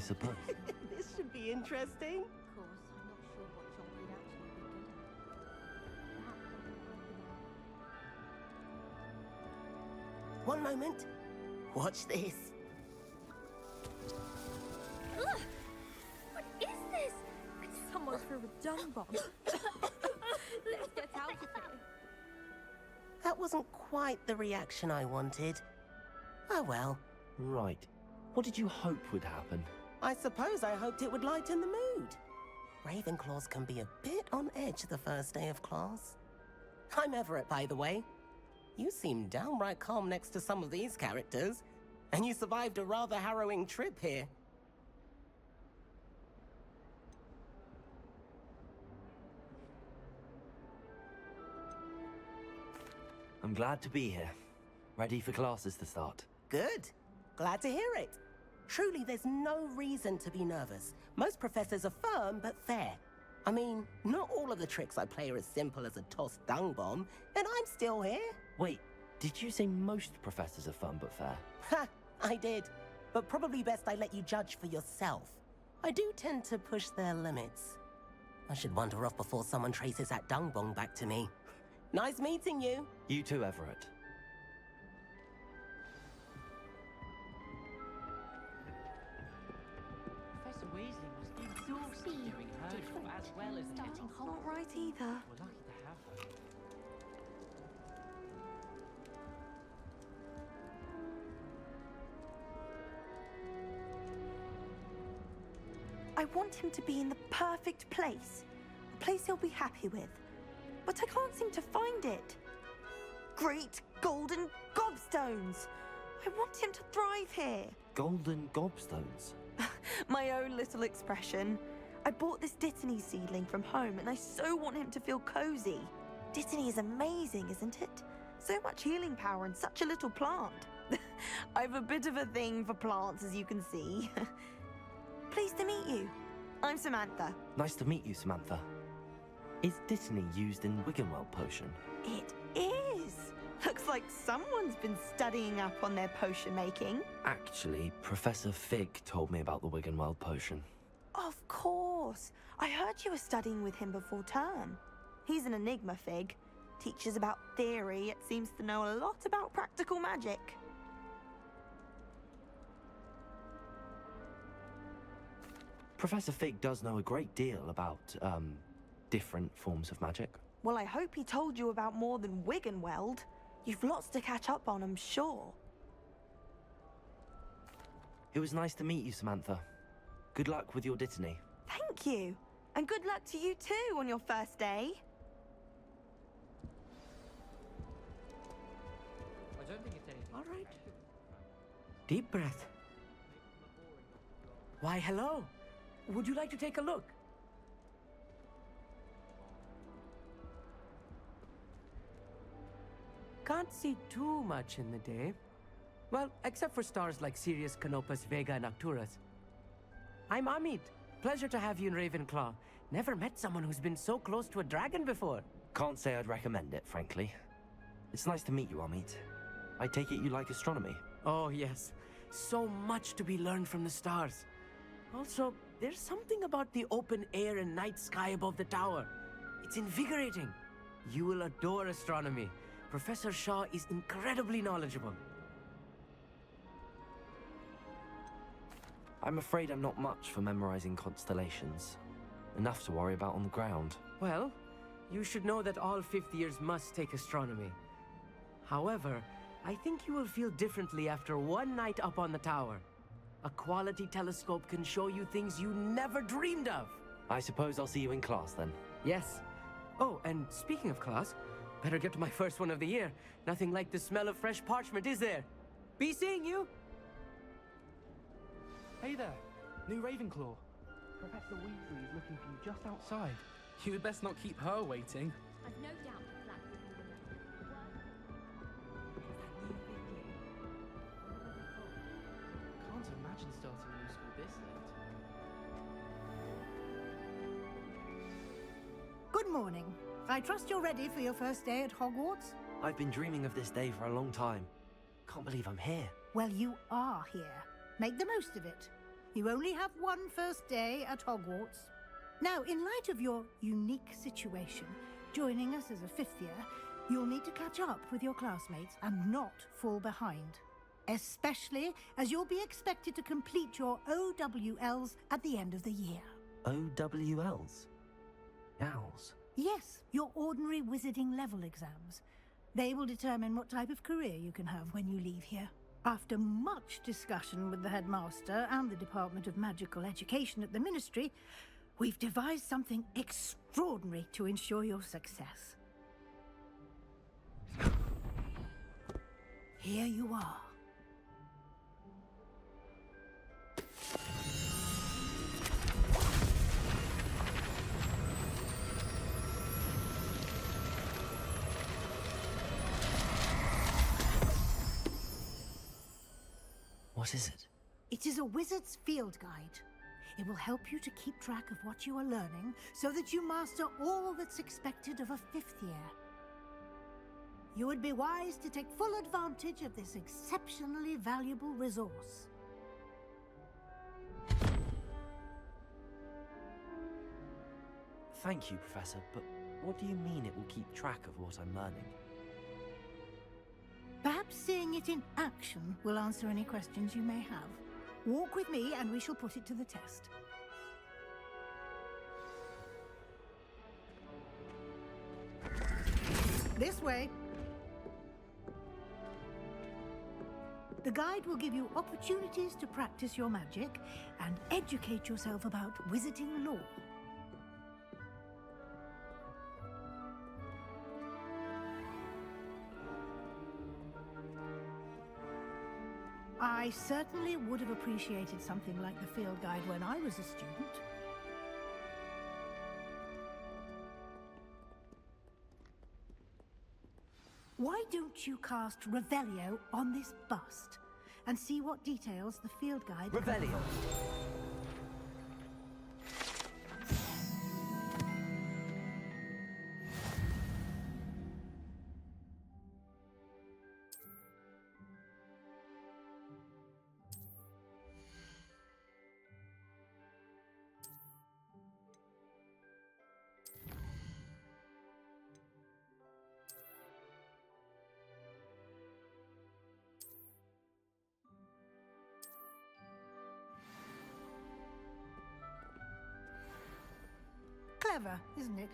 suppose. This should be interesting. Of course, I'm not sure what job he'd actually be good at. One moment. Watch this. Ugh! What is this? Someone threw a dung bomb. Let's get out of here. That wasn't quite the reaction I wanted. Oh well. Right. What did you hope would happen? I suppose I hoped it would lighten the mood. Ravenclaws can be a bit on edge the first day of class. I'm Everett, by the way. You seem downright calm next to some of these characters, and you survived a rather harrowing trip here. I'm glad to be here. Ready for classes to start. Good. Glad to hear it. Truly, there's no reason to be nervous. Most professors are firm but fair. I mean, not all of the tricks I play are as simple as a tossed dung bomb, and I'm still here. Wait, did you say most professors are fun but fair? Ha! I did. But probably best I let you judge for yourself. I do tend to push their limits. I should wander off before someone traces that dung bomb back to me. Nice meeting you. You too, Everett. Professor Weasley must be exhausted doing her job as well as the Starting head. not right either. We're lucky to have her. I want him to be in the perfect place. A place he'll be happy with. But I can't seem to find it. Great golden gobstones! I want him to thrive here. Golden gobstones. My own little expression. I bought this Dittany seedling from home and I so want him to feel cozy. Dittany is amazing, isn't it? So much healing power in such a little plant. I've a bit of a thing for plants, as you can see. Pleased to meet you. I'm Samantha. Nice to meet you, Samantha. Is Dittany used in Wiggenweld potion? It is. Looks like someone's been studying up on their potion making. Actually, Professor Fig told me about the Wiggenweld potion. Of course. I heard you were studying with him before term. He's an enigma, Fig. Teaches about theory, yet seems to know a lot about practical magic. Professor Fig does know a great deal about, different forms of magic. Well, I hope he told you about more than Wiggenweld. You've lots to catch up on, I'm sure. It was nice to meet you, Samantha. Good luck with your Dittany. Thank you. And good luck to you too on your first day. I don't think it's anything. All right. Deep breath. Why, hello. Would you like to take a look? Can't see too much in the day. Well, except for stars like Sirius, Canopus, Vega, and Arcturus. I'm Amit. Pleasure to have you in Ravenclaw. Never met someone who's been so close to a dragon before. Can't say I'd recommend it, frankly. It's nice to meet you, Amit. I take it you like astronomy? Oh, yes. So much to be learned from the stars. Also, there's something about the open air and night sky above the tower. It's invigorating. You will adore astronomy. Professor Shaw is incredibly knowledgeable. I'm afraid I'm not much for memorizing constellations. Enough to worry about on the ground. Well, you should know that all fifth years must take astronomy. However, I think you will feel differently after one night up on the tower. A quality telescope can show you things you never dreamed of. I suppose I'll see you in class then. Yes. Oh, and speaking of class, better get to my first one of the year. Nothing like the smell of fresh parchment, is there? Be seeing you! Hey there, new Ravenclaw. Professor Weasley is looking for you just outside. You had best not keep her waiting. I've no doubt the plan will be Can't imagine starting a new school this late. Good morning. I trust you're ready for your first day at Hogwarts? I've been dreaming of this day for a long time. Can't believe I'm here. Well, you are here. Make the most of it. You only have one first day at Hogwarts. Now, in light of your unique situation, joining us as a fifth year, you'll need to catch up with your classmates and not fall behind. Especially as you'll be expected to complete your OWLs at the end of the year. OWLs? Owls? Yes, your ordinary wizarding level exams. They will determine what type of career you can have when you leave here. After much discussion with the headmaster and the Department of Magical Education at the Ministry, we've devised something extraordinary to ensure your success. Here you are. What is it? It is a wizard's field guide. It will help you to keep track of what you are learning so that you master all that's expected of a fifth year. You would be wise to take full advantage of this exceptionally valuable resource. Thank you, Professor, but what do you mean it will keep track of what I'm learning? Perhaps seeing it in action will answer any questions you may have. Walk with me and we shall put it to the test. This way. The guide will give you opportunities to practice your magic and educate yourself about wizarding lore. I certainly would have appreciated something like the field guide when I was a student. Why don't you cast Revelio on this bust and see what details the field guide... Revelio! Clever, isn't it?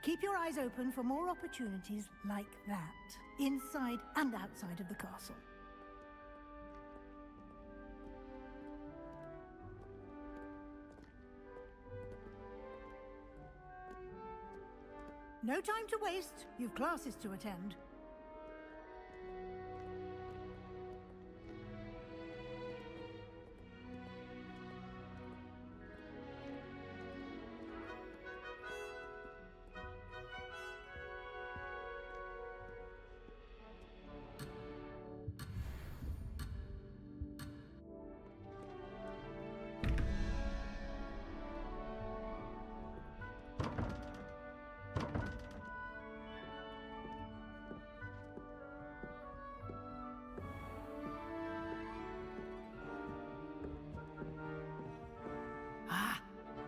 Keep your eyes open for more opportunities like that, inside and outside of the castle. No time to waste. You've classes to attend.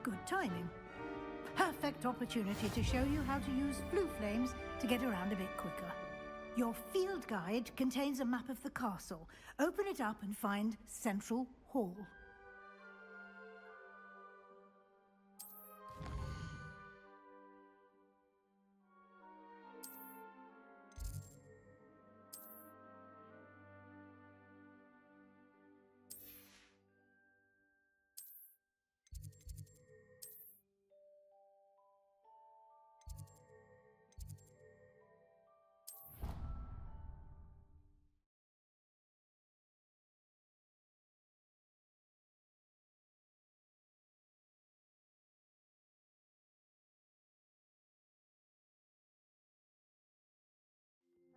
Good timing. Perfect opportunity to show you how to use blue flames to get around a bit quicker. Your field guide contains a map of the castle. Open it up and find Central Hall.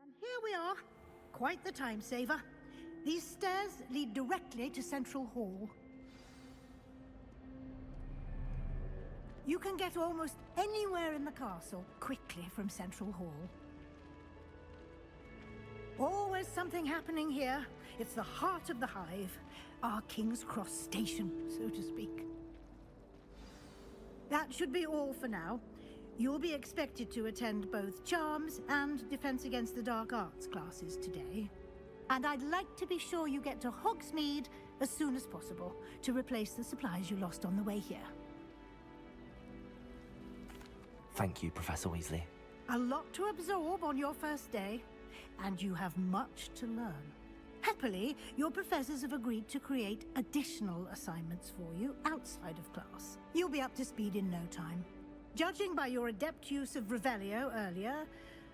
And here we are. Quite the time saver. These stairs lead directly to Central Hall. You can get almost anywhere in the castle quickly from Central Hall. Always something happening here. It's the heart of the hive, our King's Cross station, so to speak. That should be all for now. You'll be expected to attend both Charms and Defense Against the Dark Arts classes today. And I'd like to be sure you get to Hogsmeade as soon as possible to replace the supplies you lost on the way here. Thank you, Professor Weasley. A lot to absorb on your first day, and you have much to learn. Happily, your professors have agreed to create additional assignments for you outside of class. You'll be up to speed in no time. Judging by your adept use of Revelio earlier,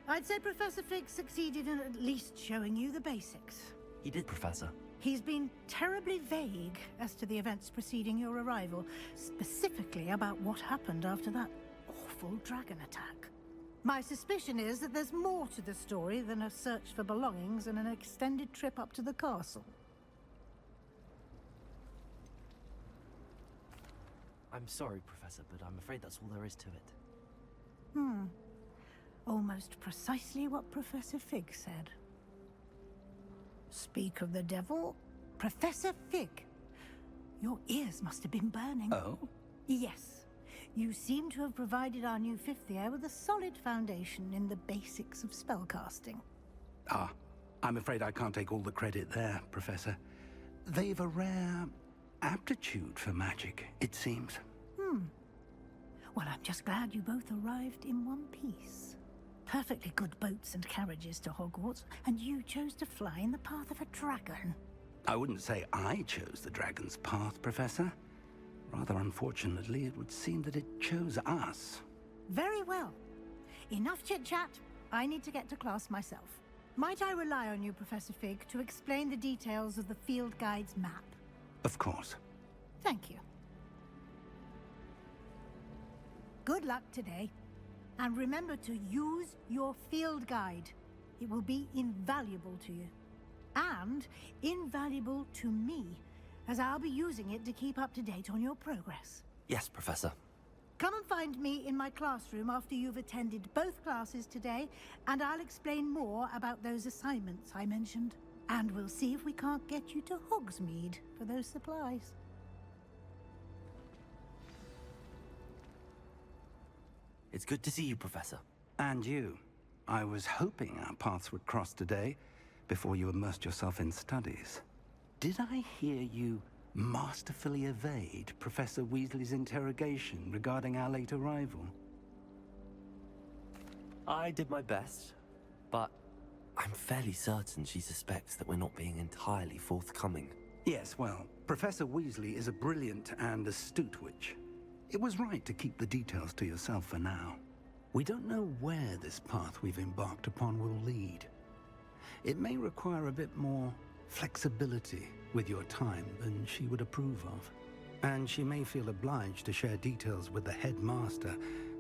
I'd say Professor Fig succeeded in at least showing you the basics. He did, Professor. He's been terribly vague as to the events preceding your arrival, specifically about what happened after that awful dragon attack. My suspicion is that there's more to the story than a search for belongings and an extended trip up to the castle. I'm sorry, Professor, but I'm afraid that's all there is to it. Almost precisely what Professor Fig said. Speak of the devil, Professor Fig. Your ears must have been burning. Oh? Yes. You seem to have provided our new fifth year with a solid foundation in the basics of spellcasting. Ah, I'm afraid I can't take all the credit there, Professor. They've a rare aptitude for magic, it seems. Well, I'm just glad you both arrived in one piece. Perfectly good boats and carriages to Hogwarts, and you chose to fly in the path of a dragon. I wouldn't say I chose the dragon's path, Professor. Rather unfortunately, it would seem that it chose us. Very well. Enough chit-chat. I need to get to class myself. Might I rely on you, Professor Fig, to explain the details of the field guide's map? Of course. Thank you. Good luck today. And remember to use your field guide. It will be invaluable to you. And invaluable to me, as I'll be using it to keep up to date on your progress. Yes, Professor. Come and find me in my classroom after you've attended both classes today, and I'll explain more about those assignments I mentioned. And we'll see if we can't get you to Hogsmeade for those supplies. It's good to see you, Professor. And you. I was hoping our paths would cross today, before you immersed yourself in studies. Did I hear you masterfully evade Professor Weasley's interrogation regarding our late arrival? I did my best, but I'm fairly certain she suspects that we're not being entirely forthcoming. Yes, well, Professor Weasley is a brilliant and astute witch. It was right to keep the details to yourself for now. We don't know where this path we've embarked upon will lead. It may require a bit more flexibility with your time than she would approve of. And she may feel obliged to share details with the headmaster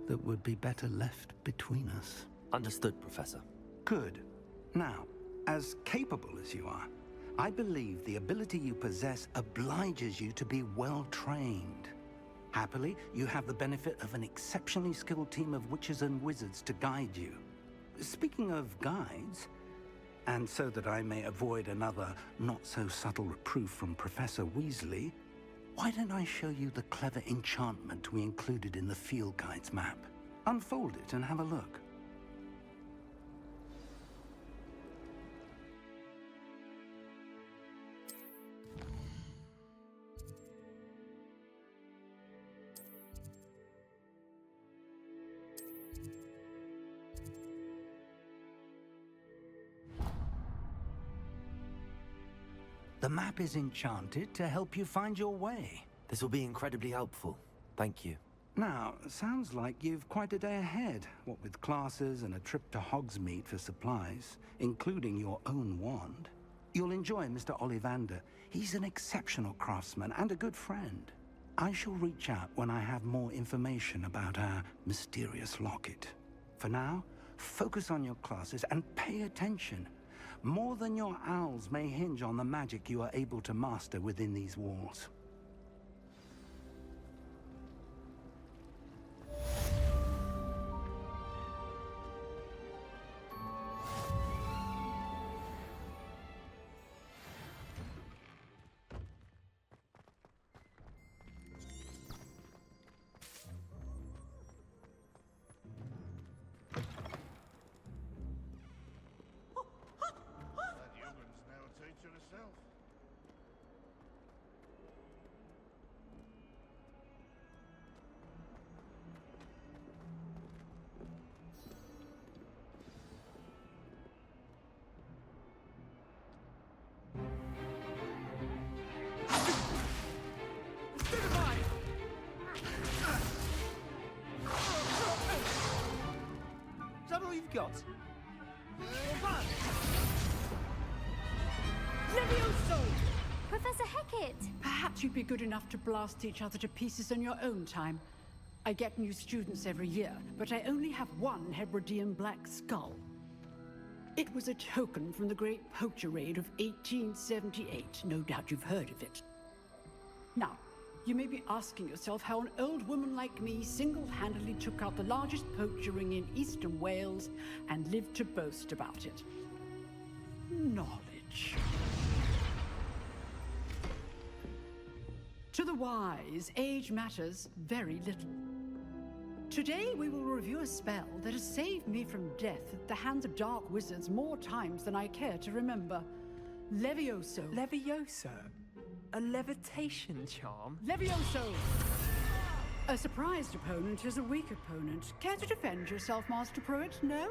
that would be better left between us. Understood, Professor. Good. Now, as capable as you are, I believe the ability you possess obliges you to be well trained. Happily, you have the benefit of an exceptionally skilled team of witches and wizards to guide you. Speaking of guides, and so that I may avoid another not-so-subtle reproof from Professor Weasley, why don't I show you the clever enchantment we included in the field guide's map? Unfold it and have a look. The map is enchanted to help you find your way. This will be incredibly helpful. Thank you. Now, sounds like you've quite a day ahead, what with classes and a trip to Hogsmeade for supplies, including your own wand. You'll enjoy Mr. Ollivander. He's an exceptional craftsman and a good friend. I shall reach out when I have more information about our mysterious locket. For now, focus on your classes and pay attention. More than your owls may hinge on the magic you are able to master within these walls. you've got. Levioso! Professor Hecat! Perhaps you'd be good enough to blast each other to pieces in your own time. I get new students every year, but I only have one Hebridean black skull. It was a token from the Great Poacher Raid of 1878. No doubt you've heard of it. Now, you may be asking yourself how an old woman like me single-handedly took out the largest poacher ring in eastern Wales and lived to boast about it. Knowledge. To the wise, age matters very little. Today we will review a spell that has saved me from death at the hands of dark wizards more times than I care to remember. Levioso. Levioso? A levitation charm? Levioso! A surprised opponent is a weak opponent. Care to defend yourself, Master Pruitt? No?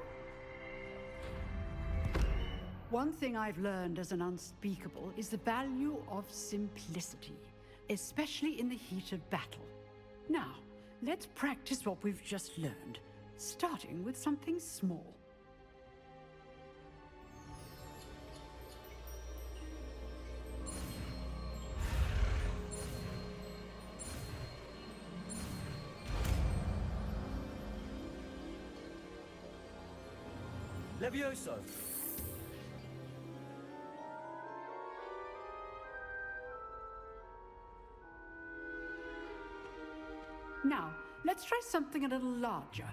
One thing I've learned as an unspeakable is the value of simplicity, especially in the heat of battle. Now, let's practice what we've just learned, starting with something small. Levioso! Now, let's try something a little larger.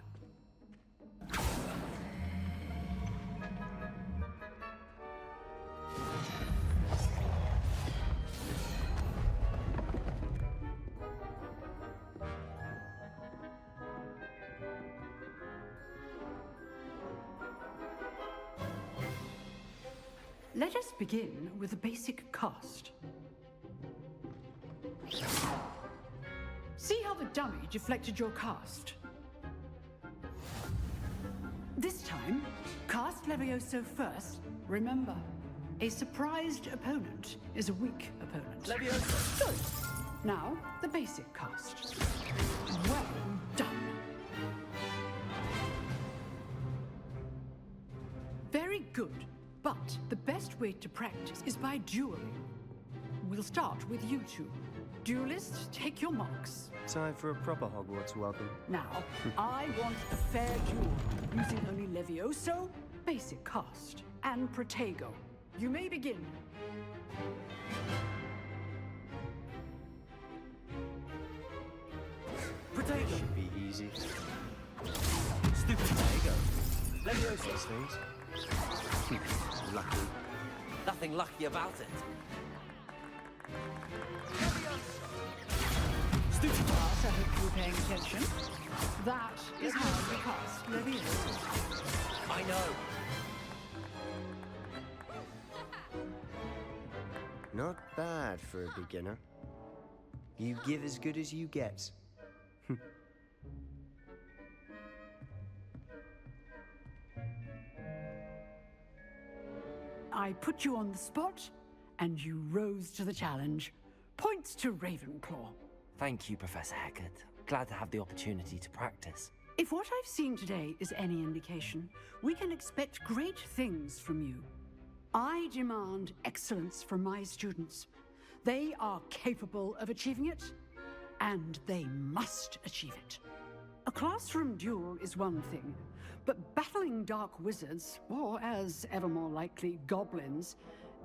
Let us begin with a basic cast. See how the dummy deflected your cast? This time, cast Levioso first. Remember, a surprised opponent is a weak opponent. Levioso! Good. Now, the basic cast. Well done. Very good. But the best way to practice is by dueling. We'll start with you two. Duelists, take your marks. Time for a proper Hogwarts welcome. Now, I want a fair duel, using only Levioso, basic cast, and Protego. You may begin. Protego! Should be easy. Stupid Protego! Levioso these things. Lucky. Nothing lucky about it. Stupid class, I hope you were paying attention. That is how we cast Levioso. I know. Not bad for a beginner. You give as good as you get. I put you on the spot, and you rose to the challenge. Points to Ravenclaw. Thank you, Professor Hecat. Glad to have the opportunity to practice. If what I've seen today is any indication, we can expect great things from you. I demand excellence from my students. They are capable of achieving it, and they must achieve it. A classroom duel is one thing, but battling dark wizards, or as ever more likely, goblins,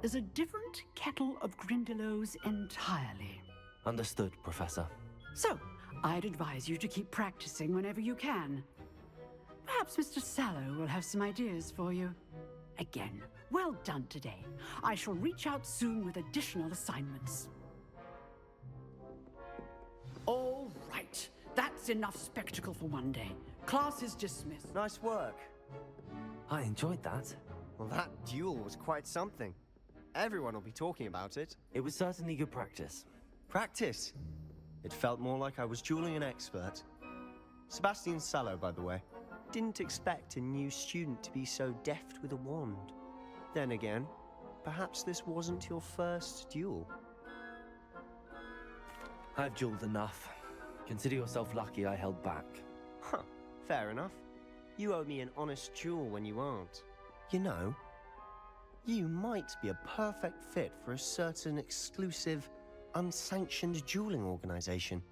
is a different kettle of Grindylows entirely. Understood, Professor. So, I'd advise you to keep practicing whenever you can. Perhaps Mr. Sallow will have some ideas for you. Again, well done today. I shall reach out soon with additional assignments. All right. That's enough spectacle for one day. Class is dismissed. Nice work. I enjoyed that. Well, that duel was quite something. Everyone will be talking about it. It was certainly good practice. Practice? It felt more like I was dueling an expert. Sebastian Sallow, by the way. Didn't expect a new student to be so deft with a wand. Then again, perhaps this wasn't your first duel. I've dueled enough. Consider yourself lucky I held back. Huh, fair enough. You owe me an honest jewel when you aren't. You know, you might be a perfect fit for a certain exclusive, unsanctioned dueling organization.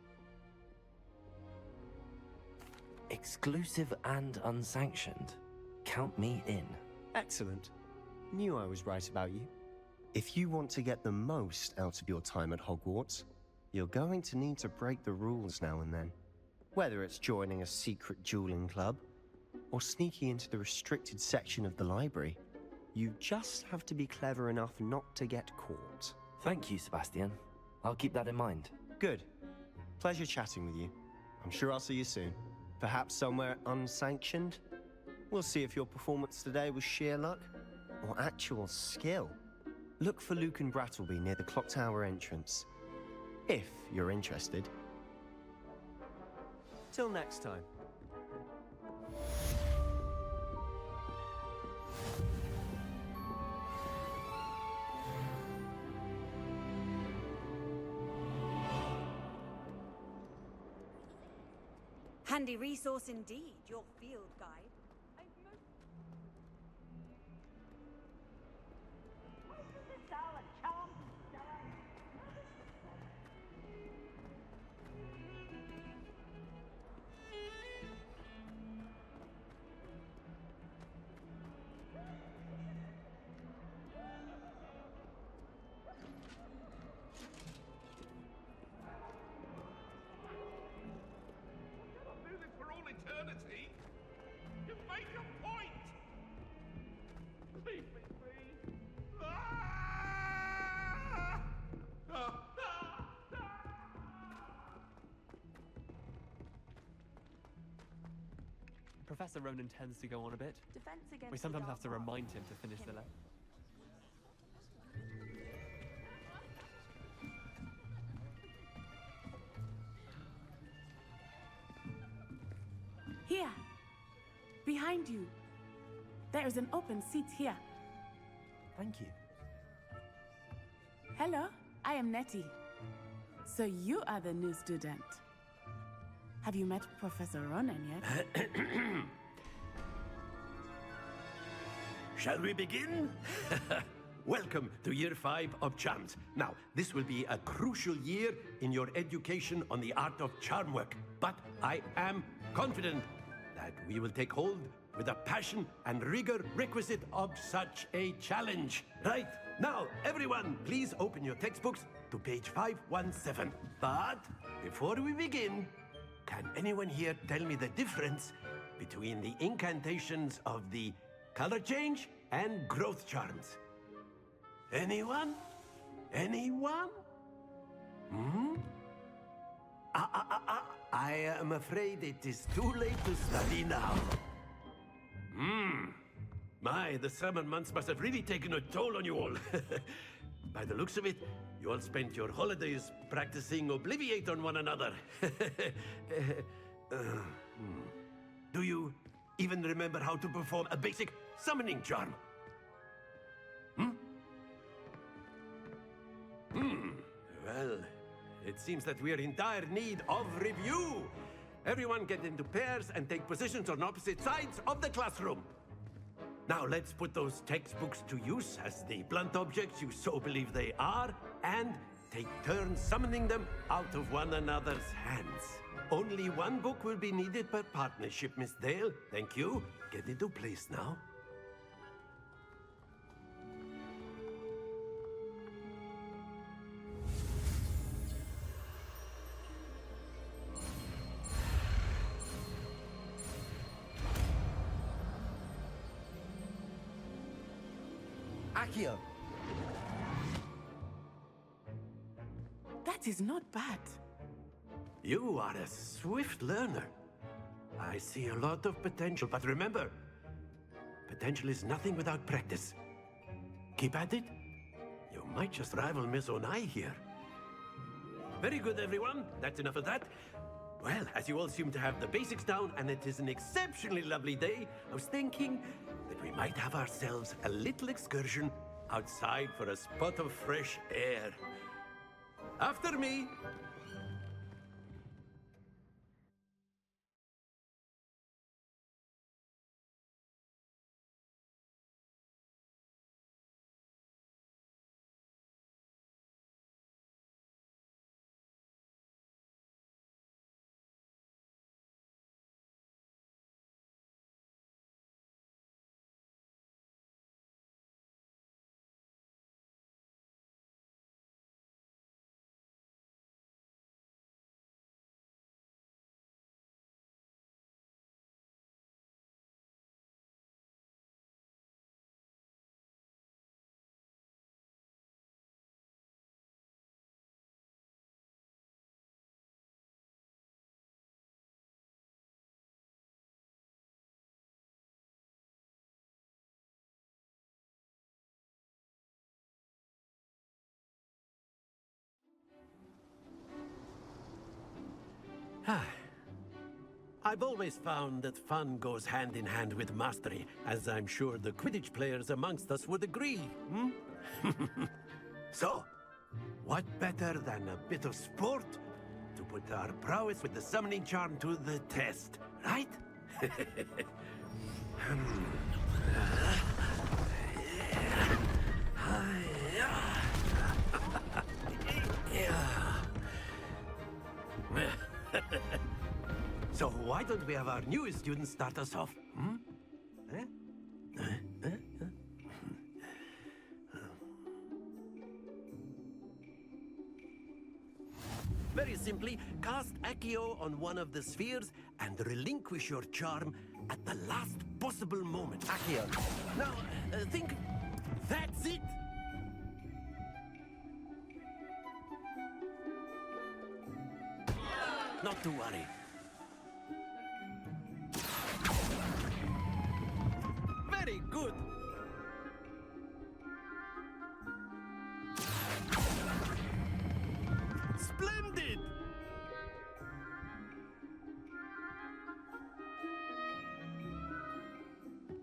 Exclusive and unsanctioned. Count me in. Excellent. Knew I was right about you. If you want to get the most out of your time at Hogwarts, you're going to need to break the rules now and then. Whether it's joining a secret dueling club, or sneaking into the restricted section of the library, you just have to be clever enough not to get caught. Thank you, Sebastian. I'll keep that in mind. Good. Pleasure chatting with you. I'm sure I'll see you soon. Perhaps somewhere unsanctioned? We'll see if your performance today was sheer luck or actual skill. Look for Luke and Brattleby near the clock tower entrance, if you're interested. Till next time. Handy resource indeed, your field guide. For all eternity? You make a point! Leave me be! Ah! Professor Ronan tends to go on a bit. Defense against We the sometimes dark have to arts. remind him to finish the lesson. Here, behind you. There is an open seat here. Thank you. Hello, I am Nettie. So you are the new student. Have you met Professor Ronan yet? Shall we begin? Welcome to Year 5 of Charms. Now, this will be a crucial year in your education on the art of charm work, but I am confident that we will take hold with the passion and rigor requisite of such a challenge. Right, now, everyone, please open your textbooks to page 517. But before we begin, can anyone here tell me the difference between the incantations of the color change and growth charms? Anyone? Anyone? Hmm? I am afraid it is too late to study now. My, the summer months must have really taken a toll on you all. By the looks of it, you all spent your holidays practicing Obliviate on one another. Do you even remember how to perform a basic summoning charm? Well, it seems that we are in dire need of review. Everyone get into pairs and take positions on opposite sides of the classroom. Now let's put those textbooks to use as the blunt objects you so believe they are, and take turns summoning them out of one another's hands. Only one book will be needed per partnership, Miss Dale. Thank you. Get into place now. Accio! That is not bad. You are a swift learner. I see a lot of potential, but remember, potential is nothing without practice. Keep at it. You might just rival Miss Onai here. Very good, everyone. That's enough of that. Well, as you all seem to have the basics down, and it is an exceptionally lovely day, I was thinking that we might have ourselves a little excursion outside for a spot of fresh air. After me! I've always found that fun goes hand in hand with mastery, as I'm sure the Quidditch players amongst us would agree. So, what better than a bit of sport to put our prowess with the summoning charm to the test, right? So why don't we have our newest student start us off? Very simply, cast Accio on one of the spheres and relinquish your charm at the last possible moment. Accio. Now, think... That's it! Not to worry. Very good. Splendid!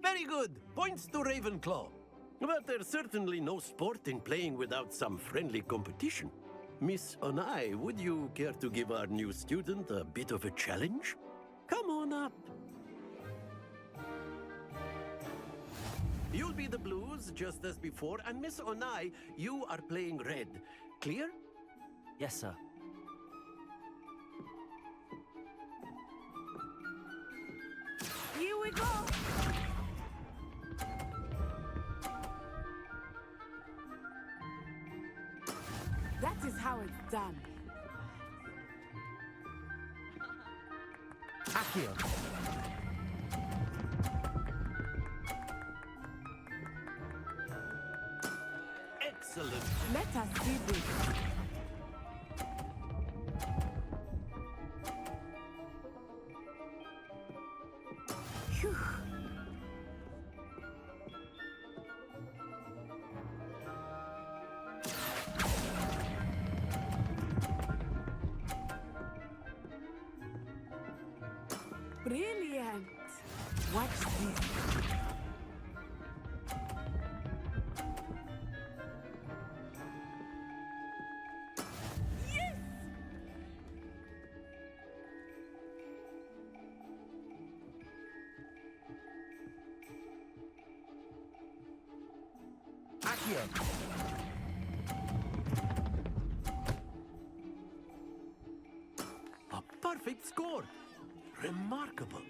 Very good. Points to Ravenclaw. But there's certainly no sport in playing without some friendly competition. Miss Onai, would you care to give our new student a bit of a challenge? Come on up. You'll be the blues, just as before, and Miss Onai, you are playing red. Clear? Yes, sir. Here we go! That is how it's done. Accio. Excellent. Let us see this. Phew. Brilliant! Watch this. Yes! Accio. A perfect score. Remarkable.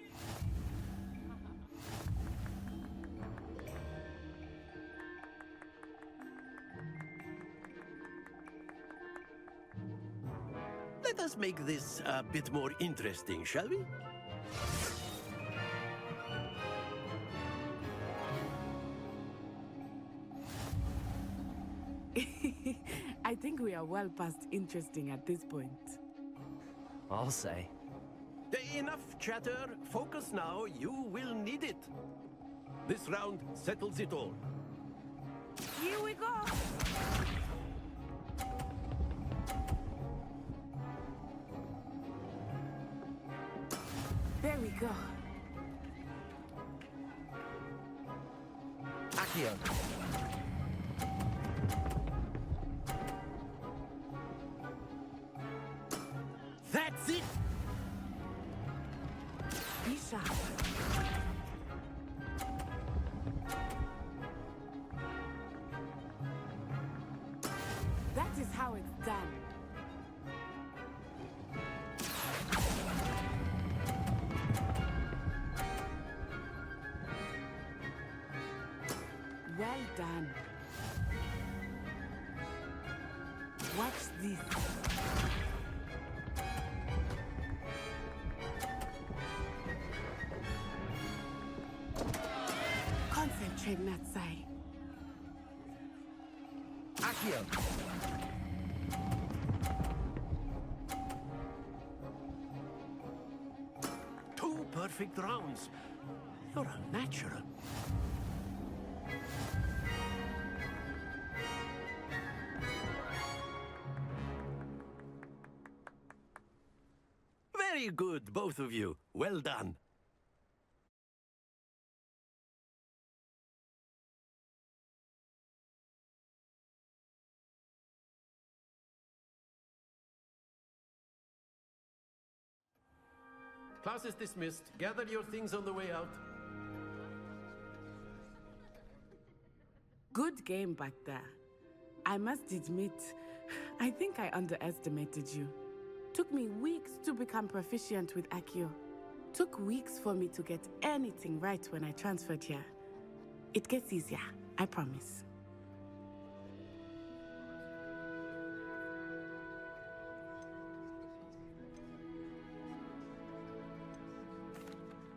Let us make this a bit more interesting, shall we? I think we are well past interesting at this point. I'll say. Enough chatter. Focus now. You will need it. This round settles it all. Here we go! There we go. Accio. That's it! Be sharp. That is how it's done. Well done. Watch this. Concentrate, Natsai. Accio. Two perfect rounds. You're a natural. Very Very good, both of you. Well done. Class is dismissed. Gather your things on the way out. Good game back there. I must admit, I think I underestimated you. Took me weeks to become proficient with Accio. Took weeks for me to get anything right when I transferred here. It gets easier, I promise.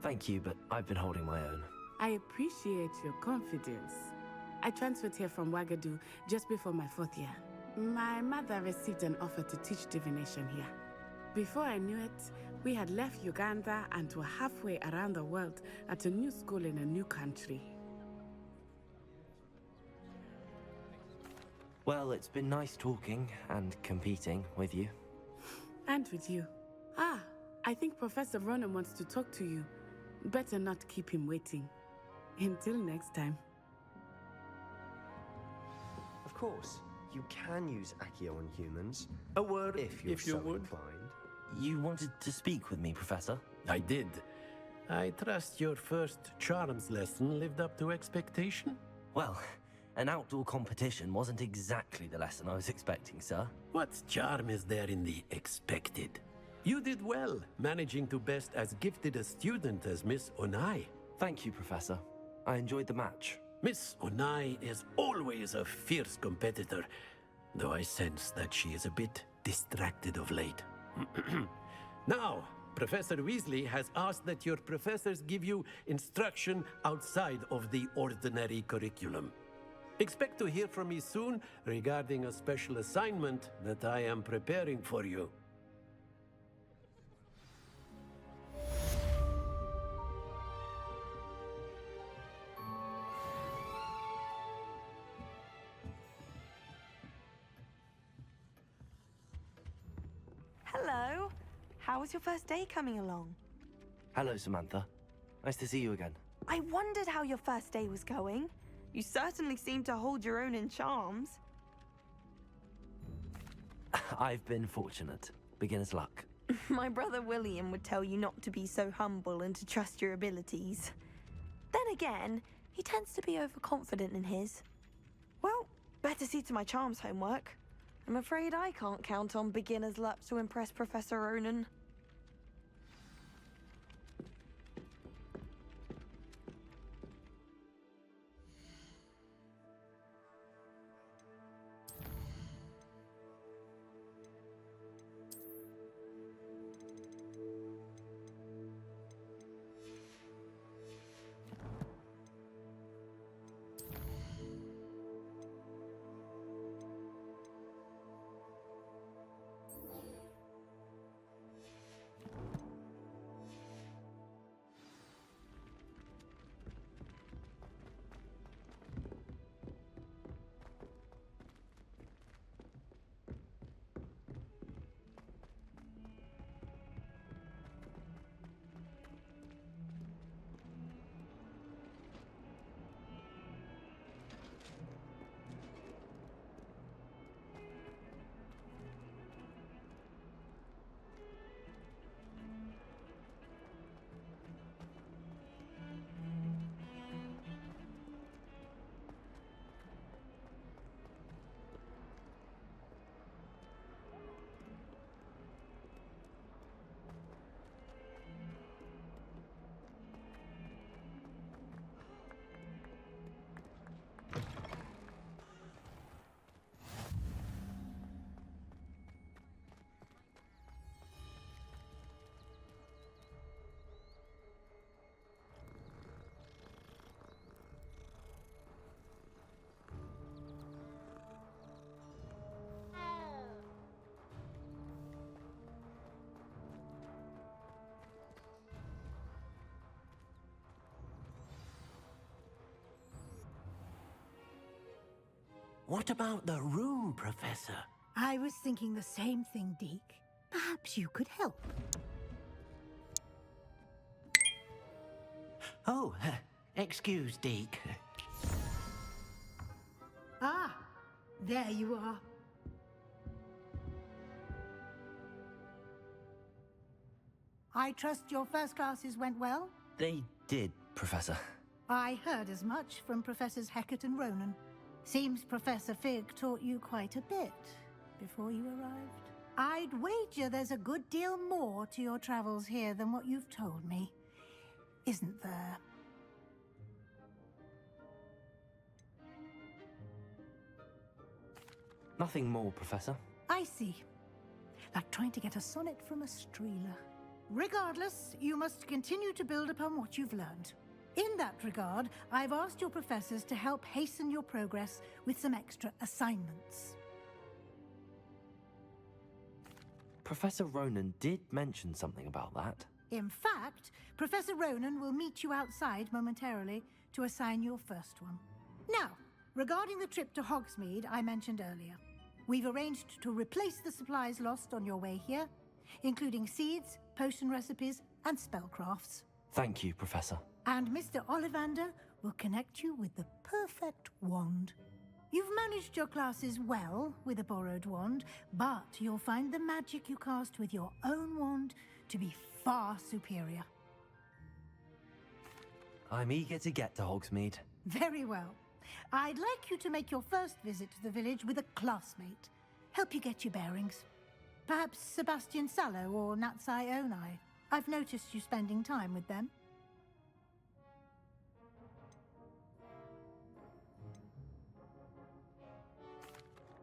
Thank you, but I've been holding my own. I appreciate your confidence. I transferred here from Wagadu just before my 4th year. My mother received an offer to teach divination here. Before I knew it, we had left Uganda and were halfway around the world at a new school in a new country. Well, it's been nice talking and competing with you. And with you. Ah, I think Professor Ronan wants to talk to you. Better not keep him waiting. Until next time. Of course, you can use Accio on humans. A word if you're so inclined. You wanted to speak with me, Professor? I did. I trust your first charms lesson lived up to expectation? Well, an outdoor competition wasn't exactly the lesson I was expecting, sir. What charm is there in the expected? You did well, managing to best as gifted a student as Miss Onai. Thank you, Professor. I enjoyed the match. Miss Onai is always a fierce competitor, though I sense that she is a bit distracted of late. Now, Professor Weasley has asked that your professors give you instruction outside of the ordinary curriculum. Expect to hear from me soon regarding a special assignment that I am preparing for you. Hello. How was your first day coming along? Hello, Samantha. Nice to see you again. I wondered how your first day was going. You certainly seem to hold your own in charms. I've been fortunate. Beginner's luck. My brother William would tell you not to be so humble and to trust your abilities. Then again, he tends to be overconfident in his. Well, better see to my charms homework. I'm afraid I can't count on beginner's luck to impress Professor Ronan. What about the room, Professor? I was thinking the same thing, Deke. Perhaps you could help. Oh, excuse, Deke. Ah, there you are. I trust your first classes went well? They did, Professor. I heard as much from Professors Hecat and Ronan. Seems Professor Fig taught you quite a bit before you arrived. I'd wager there's a good deal more to your travels here than what you've told me. Isn't there? Nothing more, Professor. I see. Like trying to get a sonnet from a streeler. Regardless, you must continue to build upon what you've learned. In that regard, I've asked your professors to help hasten your progress with some extra assignments. Professor Ronan did mention something about that. In fact, Professor Ronan will meet you outside momentarily to assign your first one. Now, regarding the trip to Hogsmeade I mentioned earlier, we've arranged to replace the supplies lost on your way here, including seeds, potion recipes, and spellcrafts. Thank you, Professor. And Mr. Ollivander will connect you with the perfect wand. You've managed your classes well with a borrowed wand, but you'll find the magic you cast with your own wand to be far superior. I'm eager to get to Hogsmeade. Very well. I'd like you to make your first visit to the village with a classmate. Help you get your bearings. Perhaps Sebastian Sallow or Natsai Onai. I've noticed you spending time with them.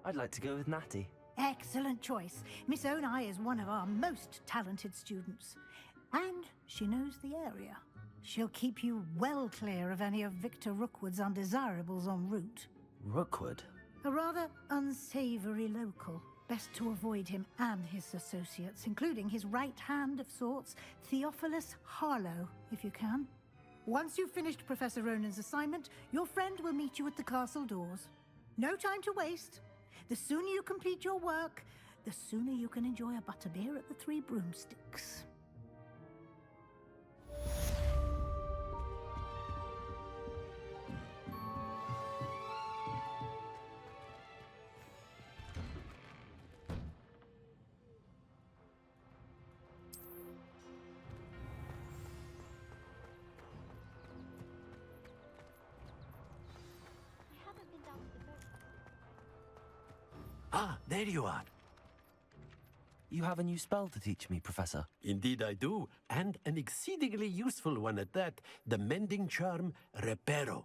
I'd like to go with Natty. Excellent choice. Miss Onai is one of our most talented students. And she knows the area. She'll keep you well clear of any of Victor Rookwood's undesirables en route. Rookwood? A rather unsavory local. Best to avoid him and his associates, including his right hand of sorts, Theophilus Harlow, if you can. Once you've finished Professor Ronan's assignment, your friend will meet you at the castle doors. No time to waste. The sooner you complete your work, the sooner you can enjoy a butterbeer at the Three Broomsticks. Ah, there you are. You have a new spell to teach me, Professor. Indeed I do, and an exceedingly useful one at that, the mending charm Reparo.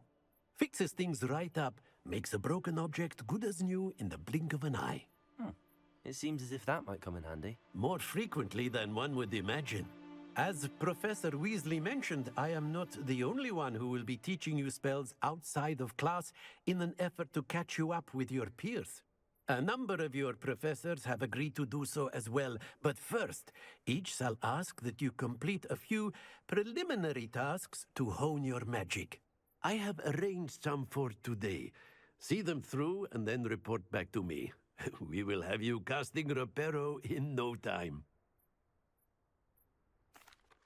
Fixes things right up, makes a broken object good as new in the blink of an eye. It seems as if that might come in handy. More frequently than one would imagine. As Professor Weasley mentioned, I am not the only one who will be teaching you spells outside of class in an effort to catch you up with your peers. A number of your professors have agreed to do so as well, but first, each shall ask that you complete a few preliminary tasks to hone your magic. I have arranged some for today. See them through and then report back to me. We will have you casting Reparo in no time.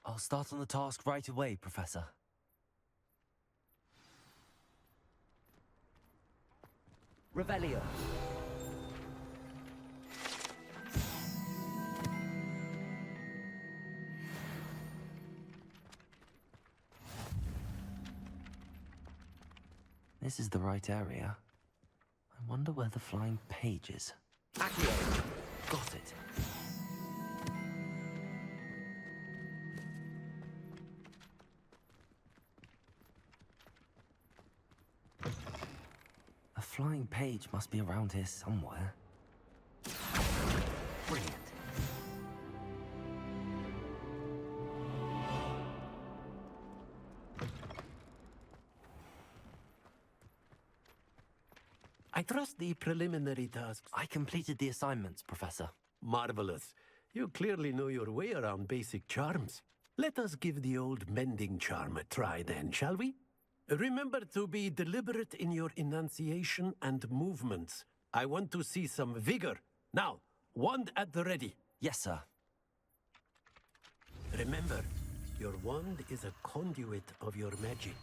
I'll start on the task right away, Professor. Revelio. This is the right area. I wonder where the flying page is. Accio! Got it. A flying page must be around here somewhere. Brilliant. I trust the preliminary tasks. I completed the assignments, Professor. Marvelous. You clearly know your way around basic charms. Let us give the old mending charm a try then, shall we? Remember to be deliberate in your enunciation and movements. I want to see some vigor. Now, wand at the ready. Yes, sir. Remember, Your wand is a conduit of your magic.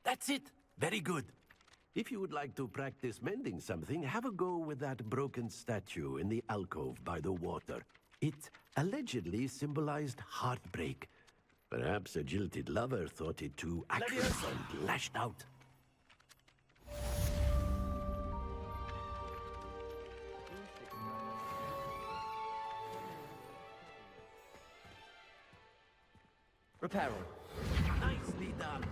That's it! Very good. If you would like to practice mending something, have a go with that broken statue in the alcove by the water. It allegedly symbolized heartbreak. Perhaps a jilted lover thought it too acrid and lashed out. Reparo. Nicely done.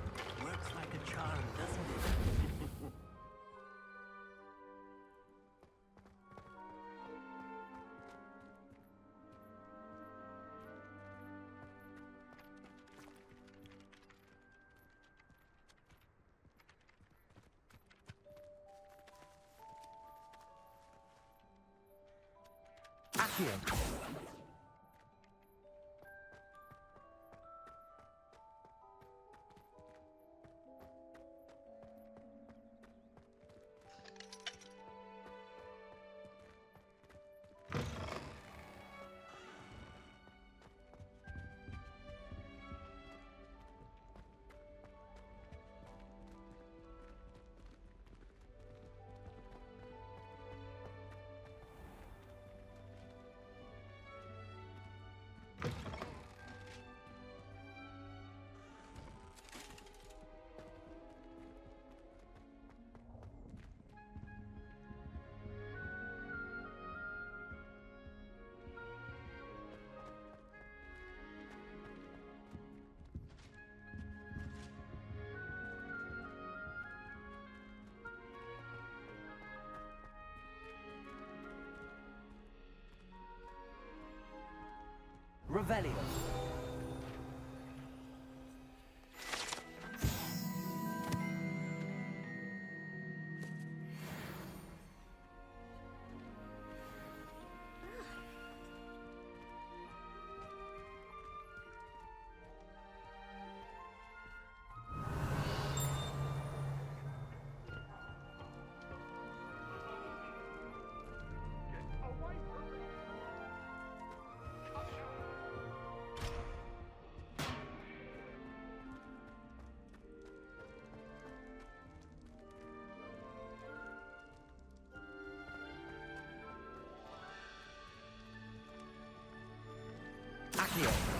Works like a charm, doesn't it? Accio. Revelio. Accio.